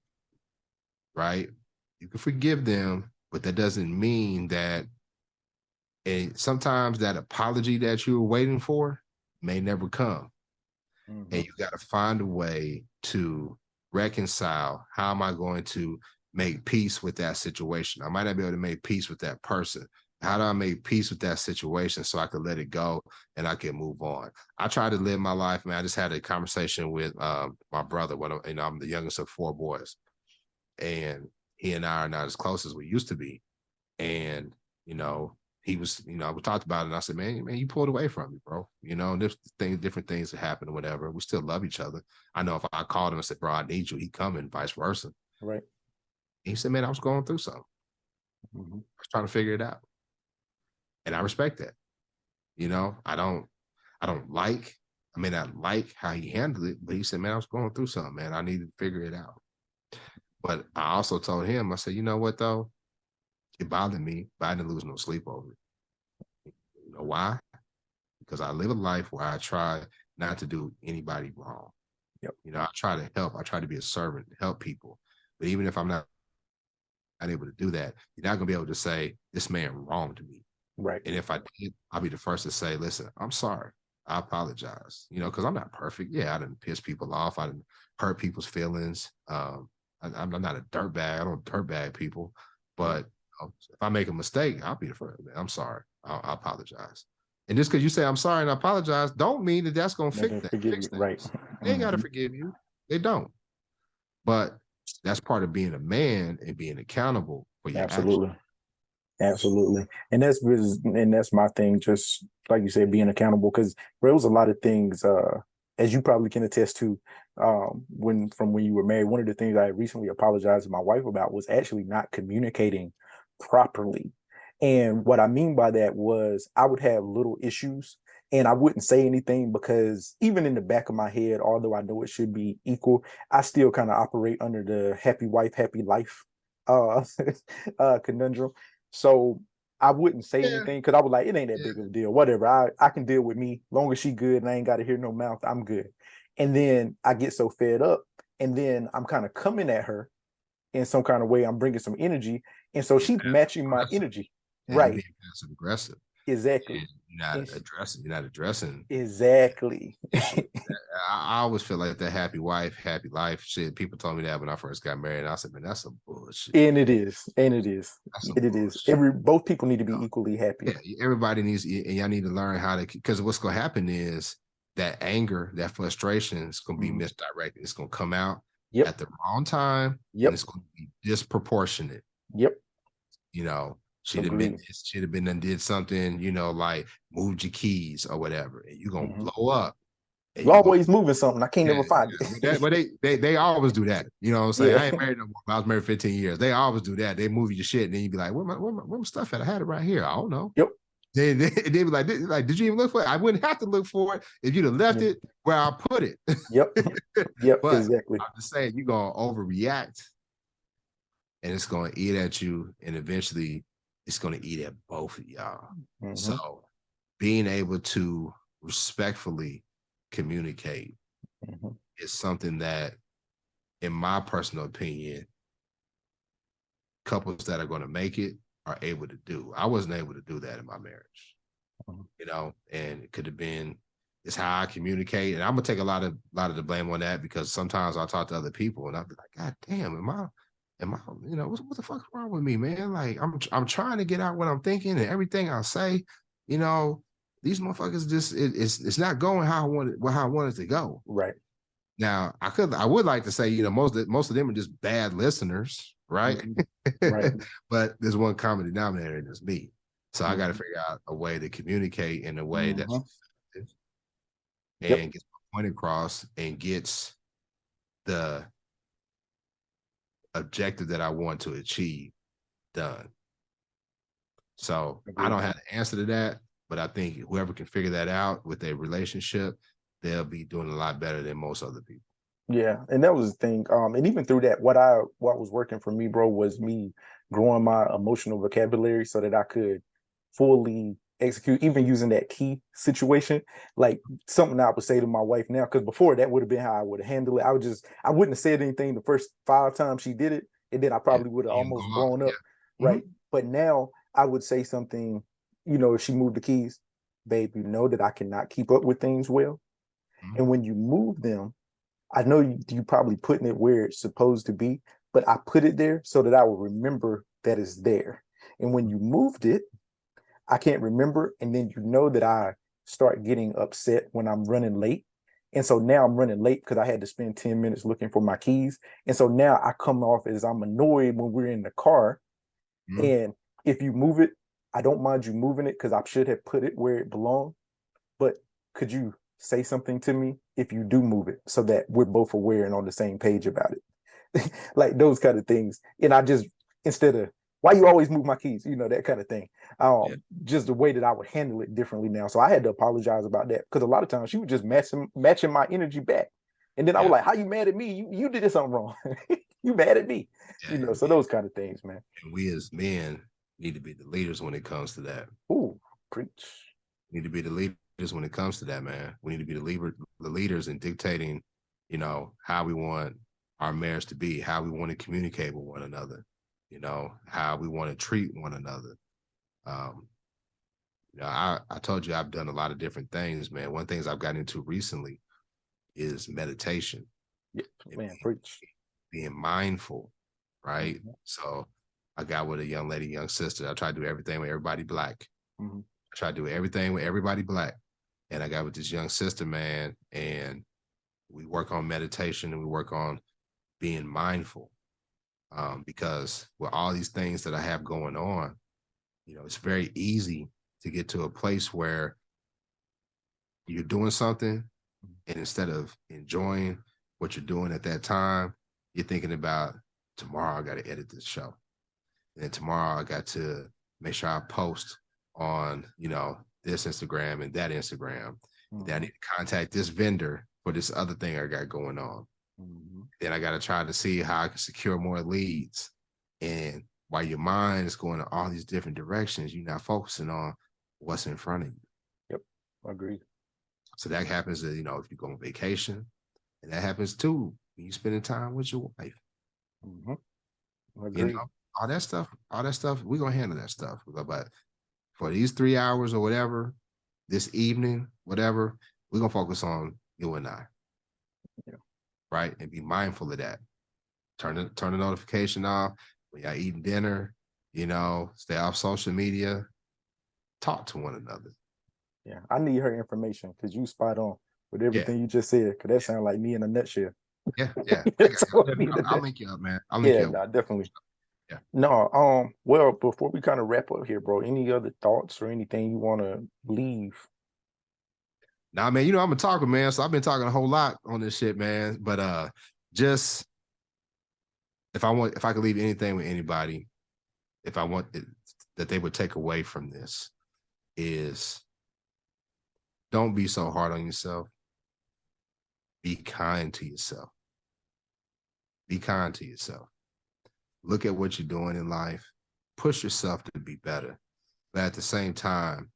Right? You can forgive them, but that doesn't mean that, and sometimes that apology that you were waiting for may never come. And you got to find a way to reconcile. How am I going to make peace with that situation? I might not be able to make peace with that person. How do I make peace with that situation so I can let it go and I can move on? I try to live my life, man. I just had a conversation with my brother. I'm the youngest of 4 boys, and he and I are not as close as we used to be. And he was, we talked about it, and I said, man, you pulled away from me, bro. There's different things that happen or whatever. We still love each other. I know if I called him and said, bro, I need you, he coming, vice versa. Right. He said, man, I was going through something. I was trying to figure it out. And I respect that. I may not like how he handled it, but he said, man, I was going through something, man. I needed to figure it out. But I also told him, I said, you know what, though? It bothered me, but I didn't lose no sleep over it. You know why? Because I live a life where I try not to do anybody wrong. Yep. I try to help. I try to be a servant, help people. But even if I'm not able to do that, you're not going to be able to say, this man wronged me. Right. And if I did, I'll be the first to say, listen, I'm sorry. I apologize. Because I'm not perfect. Yeah, I didn't piss people off. I didn't hurt people's feelings. I'm not a dirtbag. I don't dirtbag people. But if I make a mistake, I'll be the first. I'm sorry. I apologize. And just because you say I'm sorry and I apologize, don't mean that that's going to fix that. Forgive you. Right. They ain't got to forgive you. They don't. But that's part of being a man and being accountable for your Absolutely. actions. Absolutely. And that's my thing, just like you said, being accountable, because there was a lot of things, as you probably can attest to, when you were married. One of the things I recently apologized to my wife about was actually not communicating properly. And what I mean by that was I would have little issues and I wouldn't say anything because even in the back of my head, although I know it should be equal, I still kind of operate under the happy wife, happy life uh conundrum. So I wouldn't say anything because I was like, it ain't that big of a deal. Whatever. I can deal with me. Long as she good and I ain't got to hear no mouth, I'm good. And then I get so fed up. And then I'm kind of coming at her in some kind of way. I'm bringing some energy. And so she's matching my energy. Right. Being passive aggressive. Exactly. You're not addressing exactly. I always feel like that happy wife, happy life shit. People told me that when I first got married. And I said, man, that's some bullshit. And it is. Both people need to be equally happy. Yeah, everybody needs, and y'all need to learn how to, because what's going to happen is that anger, that frustration is going to be misdirected. It's going to come out at the wrong time. And it's going to be disproportionate. Yep. She'd have been and did something, like moved your keys or whatever, and you're gonna blow up. You're always moving something. I can't never find it. But they always do that. You know what I'm saying? I ain't married no more. I was married 15 years. They always do that. They move your shit, and then you be like, where my stuff at? I had it right here. I don't know. Yep. They be like, did you even look for it? I wouldn't have to look for it if you'd have left it where I put it. Yep. But exactly. I'm just saying, you're gonna overreact, and it's gonna eat at you, and eventually it's going to eat at both of y'all. So being able to respectfully communicate is something that, in my personal opinion, couples that are going to make it are able to do. I wasn't able to do that in my marriage, and it could have been, it's how I communicate. And I'm going to take a lot of the blame on that, because sometimes I'll talk to other people and I'll be like, God damn, am I, what the fuck's wrong with me, man? Like, I'm trying to get out what I'm thinking, and everything I say, these motherfuckers just, it's not going how I want it to go. Right. Now, I would like to say, most of them are just bad listeners, right? Right. But there's one common denominator, and it's me. So I got to figure out a way to communicate in a way that's effective and gets my point across and gets the objective that I want to achieve done. So I Agreed. don't have the answer to that, but I think whoever can figure that out with a relationship, they'll be doing a lot better than most other people. Yeah, and that was the thing. And even through that, what was working for me, bro, was me growing my emotional vocabulary so that I could fully execute, even using that key situation, like something I would say to my wife now. Because before that would have been how I would have handled it. I wouldn't have said anything the first 5 times she did it, and then I Yeah. probably would have You go almost out. blown Yeah. up, right? But now I would say something, if she moved the keys, babe, you know that I cannot keep up with things well, Mm-hmm. and when you move them. I know you probably putting it where it's supposed to be, but I put it there so that I will remember that it's there. And when you moved it, I can't remember. And then you know that I start getting upset when I'm running late. And so now I'm running late because I had to spend 10 minutes looking for my keys. And so now I come off as I'm annoyed when we're in the car. Mm-hmm. And if you move it, I don't mind you moving it because I should have put it where it belonged. But could you say something to me if you do move it so that we're both aware and on the same page about it? Like those kind of things. And I just, instead of, why you always move my keys, that kind of thing. Yeah. Just the way that I would handle it differently now. So I had to apologize about that because a lot of times she was just matching my energy back. And then I was Yeah. like, how you mad at me? You did something wrong. You mad at me. Yeah. So those kind of things, man. And we as men need to be the leaders when it comes to that. Ooh, preach. We need to be the leaders when it comes to that, man. We need to be the leaders in dictating, how we want our marriage to be, how we want to communicate with one another, how we want to treat one another. Um, I told you I've done a lot of different things, man. One of the things I've gotten into recently is meditation Yeah, and man, preach. being mindful, right? Mm-hmm. So I got with a young sister. I try to do everything with everybody black. Mm-hmm. I try to do everything with everybody black. And I got with this young sister, man, and we work on meditation and we work on being mindful. Because with all these things that I have going on, it's very easy to get to a place where you're doing something and instead of enjoying what you're doing at that time, you're thinking about tomorrow I got to edit this show. And then tomorrow I got to make sure I post on, this Instagram and that Instagram. And then I need to contact this vendor for this other thing I got going on. Mm-hmm. Then I got to try to see how I can secure more leads. And while your mind is going in all these different directions, you're not focusing on what's in front of you. Yep, agreed. So that happens, if you go on vacation, and that happens too when you spending time with your wife. Mm-hmm. You Agreed. know, all that stuff, we're gonna handle that stuff. But for these 3 hours or whatever, this evening, whatever, we're gonna focus on you and I, Yeah. right? And be mindful of that. Turn the notification off when y'all eating dinner, stay off social media, talk to one another. Yeah. I need her information because you spot on with Yeah, everything you just said. Because that sounds like me in a nutshell. yeah. I got That's you. all I need I'll to. link you up, man. I'll link Yeah, you up. no, definitely. Yeah. No, well, before we kind of wrap up here, bro, any other thoughts or anything you want to leave? Nah, man, I'm a talker, man. So I've been talking a whole lot on this shit, man. But just if I could leave anything with anybody, if I want it, that they would take away from this is don't be so hard on yourself. Be kind to yourself. Be kind to yourself. Look at what you're doing in life. Push yourself to be better. But at the same time,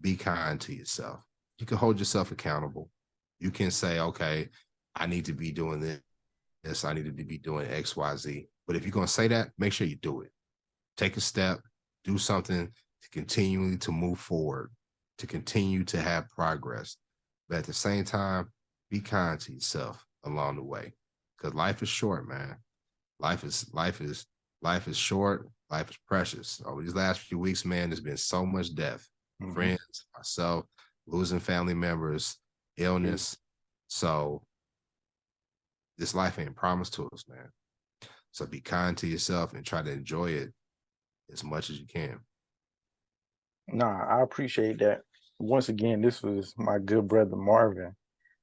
be kind to yourself. You can hold yourself accountable. You can say, okay, I need to be doing this. I need to be doing X, Y, Z. But if you're going to say that, make sure you do it. Take a step, do something to continually to move forward, to continue to have progress. But at the same time, be kind to yourself along the way. Because life is short, man. Life is short. Life is precious. Over these last few weeks, man, there's been so much death. Mm-hmm. Friends, myself, losing family members, illness. So this life ain't promised to us, man. So be kind to yourself and try to enjoy it as much as you can. Nah, I appreciate that. Once again, this was my good brother Marvin.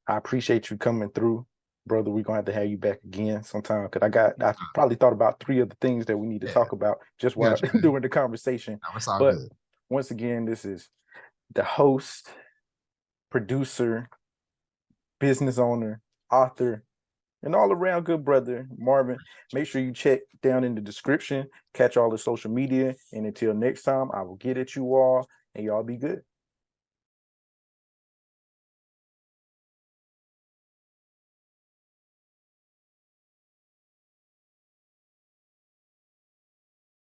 I appreciate you coming through. brother, we're gonna have you back again sometime because I probably thought about 3 of the things that we need to Yeah, talk about just I while got you, man. during the conversation. No, it's all But good. once again, this is the host, producer, business owner, author, and all around good brother, Marvin. Make sure you check down in the description, catch all the social media. And until next time, I will get at you all and y'all be good.